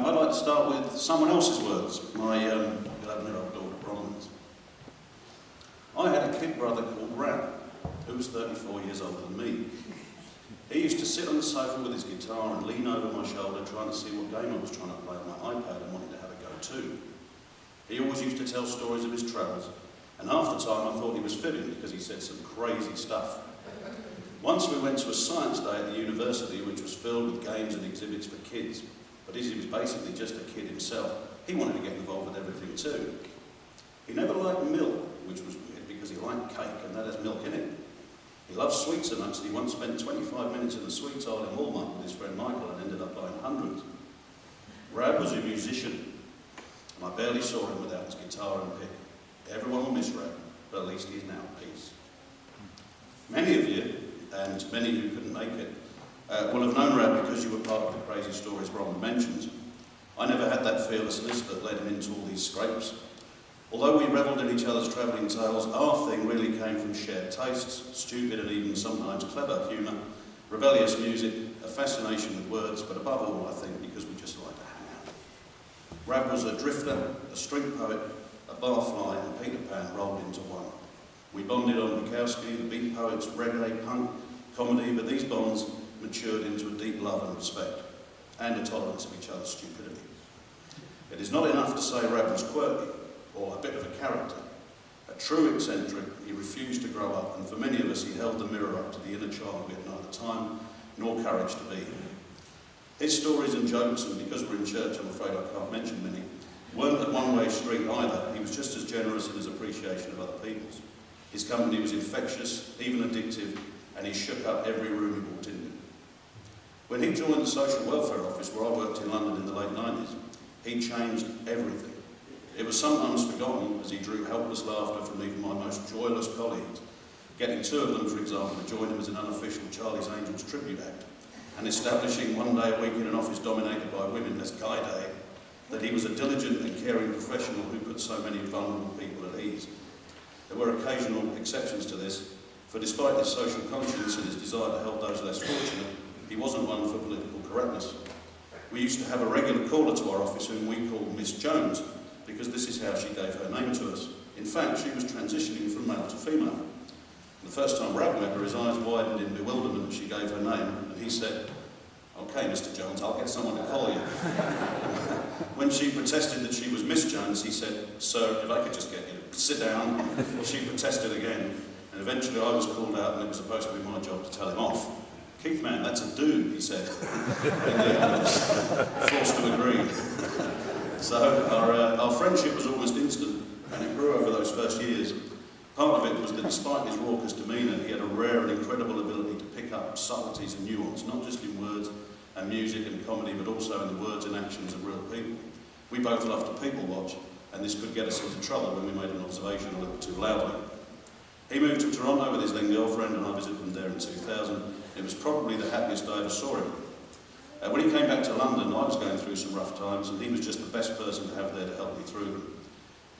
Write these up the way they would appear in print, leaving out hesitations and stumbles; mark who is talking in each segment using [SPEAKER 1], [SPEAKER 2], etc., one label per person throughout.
[SPEAKER 1] I'd like to start with someone else's words, my 11-year-old daughter Bronwyn's. I had a kid brother called Rab, who was 34 years older than me. He used to sit on the sofa with his guitar and lean over my shoulder trying to see what game I was trying to play on my iPad and wanted to have a go too. He always used to tell stories of his travels, and half the time I thought he was fibbing because he said some crazy stuff. Once we went to a science day at the university which was filled with games and exhibits for kids, but as he was basically just a kid himself, he wanted to get involved with everything too. He never liked milk, which was weird because he liked cake and that has milk in it. He loved sweets so much that he once spent 25 minutes in the sweets aisle in Walmart with his friend Michael and ended up buying hundreds. Rab was a musician, and I barely saw him without his guitar and pick. Everyone will miss Rab, but at least he's now at peace. Many of you, and many who couldn't make it, will have known Rab because you were part of the crazy stories Ron mentioned. I never had that fearlessness that led him into all these scrapes. Although we revelled in each other's travelling tales, our thing really came from shared tastes, stupid and even sometimes clever humour, rebellious music, a fascination with words, but above all, I think, because we just liked to hang out. Rab was a drifter, a string poet, a barfly, and Peter Pan rolled into one. We bonded on Bukowski, the beat poets, reggae, punk, comedy, but these bonds matured into a deep love and respect, and a tolerance of each other's stupidity. It is not enough to say Rab was quirky, or a bit of a character. A true eccentric, he refused to grow up, and for many of us he held the mirror up to the inner child we had neither time nor courage to be. His stories and jokes, and because we're in church I'm afraid I can't mention many, weren't a one-way street either. He was just as generous in his appreciation of other people's. His company was infectious, even addictive, and he shook up every room he walked into. When he joined the social welfare office where I worked in London in the late 90s, he changed everything. It was sometimes forgotten as he drew helpless laughter from even my most joyless colleagues, getting two of them, for example, to join him as an unofficial Charlie's Angels tribute act, and establishing one day a week in an office dominated by women as Guy Day, that he was a diligent and caring professional who put so many vulnerable people at ease. There were occasional exceptions to this, for despite his social conscience and his desire to help those less fortunate, he wasn't one for political correctness. We used to have a regular caller to our office whom we called Miss Jones, because this is how she gave her name to us. In fact, she was transitioning from male to female. The first time Rab met her, his eyes widened in bewilderment as she gave her name, and he said, "Okay, Mr. Jones, I'll get someone to call you." When she protested that she was Miss Jones, he said, "Sir, if I could just get you to sit down." She protested again, and eventually I was called out, and it was supposed to be my job to tell him off. "Keith, man, that's a dude," he said. I was forced to agree. So our friendship was almost instant, and it grew over those first years. Part of it was that despite his raucous demeanour, he had a rare and incredible ability to pick up subtleties and nuance, not just in words and music and comedy, but also in the words and actions of real people. We both loved to people watch, and this could get us into trouble when we made an observation a little too loudly. He moved to Toronto with his then girlfriend, and I visited him there in 2000. It was probably the happiest I ever saw him. When he came back to London, I was going through some rough times, and he was just the best person to have there to help me through them.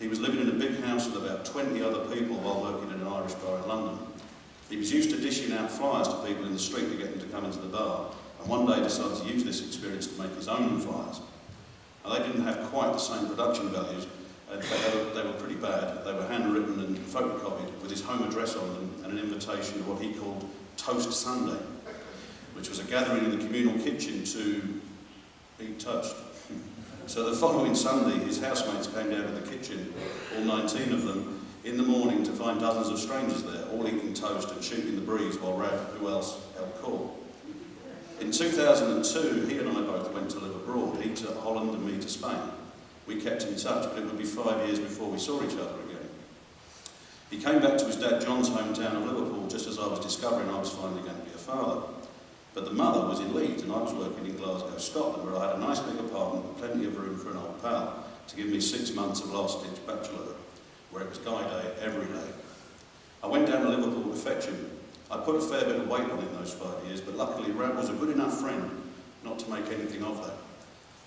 [SPEAKER 1] He was living in a big house with about 20 other people while working in an Irish bar in London. He was used to dishing out flyers to people in the street to get them to come into the bar, and one day decided to use this experience to make his own flyers. Now, they didn't have quite the same production values, they were pretty bad. They were handwritten and photocopied with his home address on them and an invitation to what he called Toast Sunday, which was a gathering in the communal kitchen to be toast. So the following Sunday, his housemates came down to the kitchen, all 19 of them, in the morning to find dozens of strangers there, all eating toast and shooting the breeze while Rab, who else, held court. In 2002, he and I both went to live abroad, he to Holland and me to Spain. We kept in touch, but it would be 5 years before we saw each other again. He came back to his dad John's hometown of Liverpool just as I was discovering I was finally going to be a father. But the mother was in Leeds and I was working in Glasgow, Scotland, where I had a nice big apartment with plenty of room for an old pal to give me 6 months of last-ditch bachelorhood, where it was Guy Day every day. I went down to Liverpool to fetch him. I put a fair bit of weight on in those 5 years, but luckily Rab was a good enough friend not to make anything of that.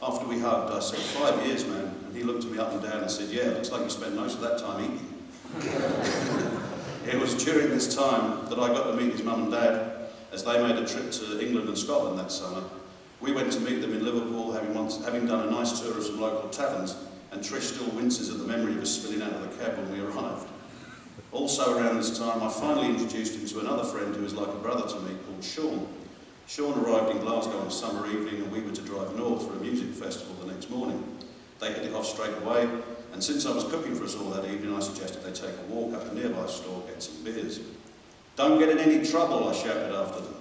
[SPEAKER 1] After we hugged, I said, 5 years, man, and he looked at me up and down and said, "Yeah, looks like you spent most of that time eating." It was during this time that I got to meet his mum and dad as they made a trip to England and Scotland that summer. We went to meet them in Liverpool, having done a nice tour of some local taverns, and Trish still winces at the memory of us spilling out of the cab when we arrived. Also around this time, I finally introduced him to another friend who was like a brother to me, called Sean. Sean arrived in Glasgow on a summer evening, and we were to drive north for a music festival the next morning. They hit it off straight away, and since I was cooking for us all that evening, I suggested they take a walk up a nearby store, get some beers. "Don't get in any trouble," I shouted after them.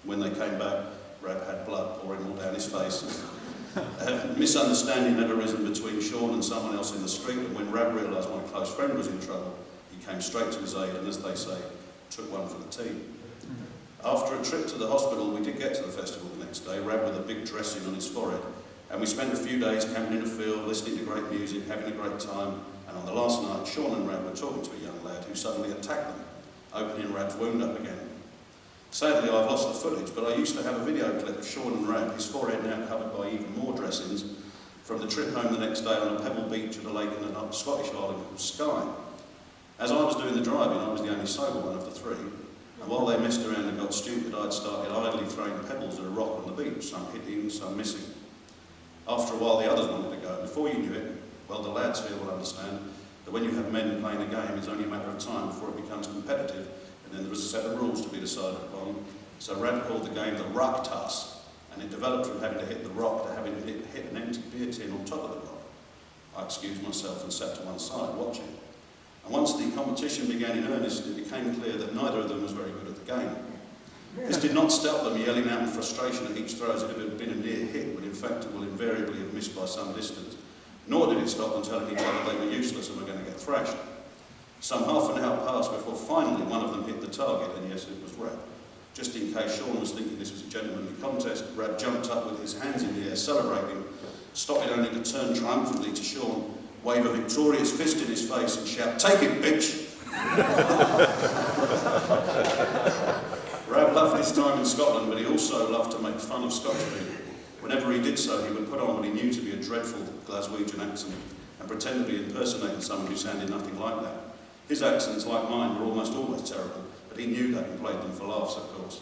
[SPEAKER 1] When they came back, Rab had blood pouring all down his face. A misunderstanding had arisen between Sean and someone else in the street, and when Rab realised my close friend was in trouble, he came straight to his aid and, as they say, took one for the team. After a trip to the hospital, we did get to the festival the next day, Rab with a big dressing on his forehead, and we spent a few days camping in a field, listening to great music, having a great time, and on the last night, Sean and Rab were talking to a young lad who suddenly attacked them, opening Rab's wound up again. Sadly, I've lost the footage, but I used to have a video clip of Sean and Rab, his forehead now covered by even more dressings, from the trip home the next day on a pebble beach at a lake in a Scottish island called Skye. As I was doing the driving, I was the only sober one of the three, and while they messed around and got stupid, I'd started idly throwing pebbles at a rock on the beach, some hitting, some missing. After a while, the others wanted to go, and before you knew it, well, the lads here will understand that when you have men playing a game, it's only a matter of time before it becomes competitive, and then there was a set of rules to be decided upon. So Rab called the game the ruck toss, and it developed from having to hit the rock to having to hit an empty beer tin on top of the rock. I excused myself and sat to one side watching. And once the competition began in earnest, it became clear that neither of them was very good at the game. This did not stop them yelling out in frustration at each throw as if it had been a near hit, when in fact it will invariably have missed by some distance. Nor did it stop them telling each other they were useless and were going to get thrashed. Some half an hour passed before finally one of them hit the target, and yes, it was Rab. Just in case Sean was thinking this was a gentlemanly contest, Rab jumped up with his hands in the air, celebrating, stopping only to turn triumphantly to Sean, wave a victorious fist in his face and shout, "Take it, bitch!" Rab loved his time in Scotland, but he also loved to make fun of Scottish people. Whenever he did so, he would put on what he knew to be a dreadful Glaswegian accent and pretend to be impersonating someone who sounded nothing like that. His accents, like mine, were almost always terrible, but he knew that and played them for laughs, of course.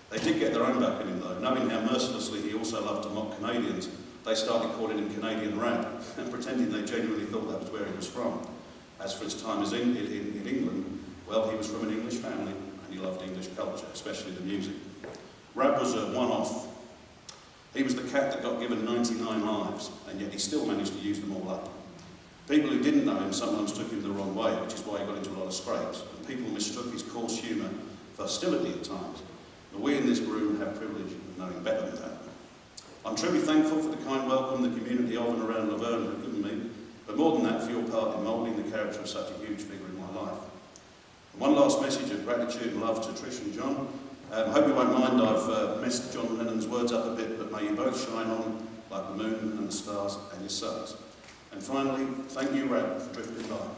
[SPEAKER 1] They did get their own back in him, though. Knowing how mercilessly he also loved to mock Canadians, they started calling him Canadian Rab and pretending they genuinely thought that was where he was from. As for his time in England, well, he was from an English family and he loved English culture, especially the music. Rab was a one-off. He was the cat that got given 99 lives, and yet he still managed to use them all up. People who didn't know him sometimes took him the wrong way, which is why he got into a lot of scrapes, and people mistook his coarse humour for hostility at times. But we in this room have privilege of knowing better than that. I'm truly thankful for the kind welcome the community of and around Laverne have given me, but more than that, for your part in moulding the character of such a huge figure in my life. And one last message of gratitude and love to Trish and John. I hope you won't mind I've messed John Lennon's words up a bit, but may you both shine on like the moon and the stars and your suns. And finally, thank you, Rab, for drifting by.